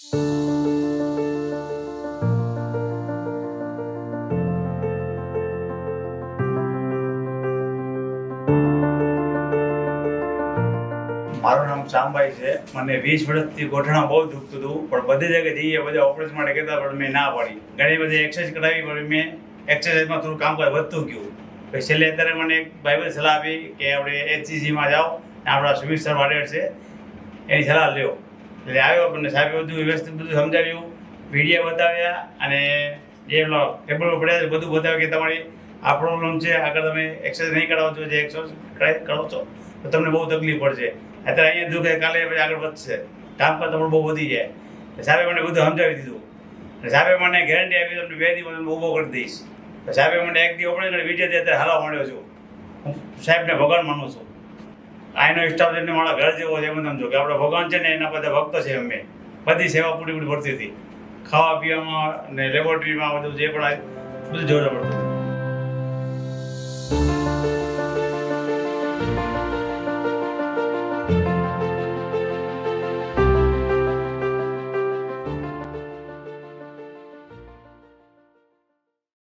મારું નામ શામભાઈ છે. મને 20 વર્ષથી ગોઠણા બહુ દુખતું હતું, પણ બધી જગ્યાએ જઈએ બધા ઓપરેશન માટે કહેતા, પણ મેં ના પાડી. ઘણી બધી એક્સરસાઇઝ કરાવી, પણ મેં એક્સરસાઇઝમાં થોડું કામકાજ વધતું ગયું. પછી છેલ્લે અત્યારે મને એક ભાઈએ સલાહ આપી કે આપણે HCGમાં જાઓ, આપણા સુમિત સર વાડેર છે, એની સલાહ લ્યો. એટલે આવ્યો, પણ સાહેબે બધું વ્યવસ્થિત બધું સમજાવ્યું, વિડીયો બતાવ્યા, અને જે ટેબલ પર પડ્યા છે બધું બતાવ્યું કે તમારી આ પ્રોબ્લેમ છે, આગળ તમે એક્સરસાઇઝ નહીં કરાવો છો, જે એક્સરસાઇઝ કરો છો તો તમને બહુ તકલીફ પડશે. અત્યારે અહીંયા દુખે, કાલે પછી આગળ વધશે, કામકાજ તમારું બહુ વધી જાય. સાહેબે મને બધું સમજાવી દીધું. સાહેબે મને ગેરંટી આપી, તમને 2 દિવસ ઊભો કરી દઈશ. સાહેબે મને 1 દિવસ ઓપરેશન કરી, બીજે અત્યારે હાલવા માંડ્યો છું. હું સાહેબને ભગવાન માનું છું. આનો સ્ટાફ છે મારા ઘર જેવો છે, એમ સમજો કે આપણા ભગવાન છે ને, એના બધા ભક્ત છે. અમે બધી સેવા પૂરી પડતી હતી, ખાવા પીવામાં ને લેબોરેટરીમાં બધું જે પણ બધું જોવું પડતું.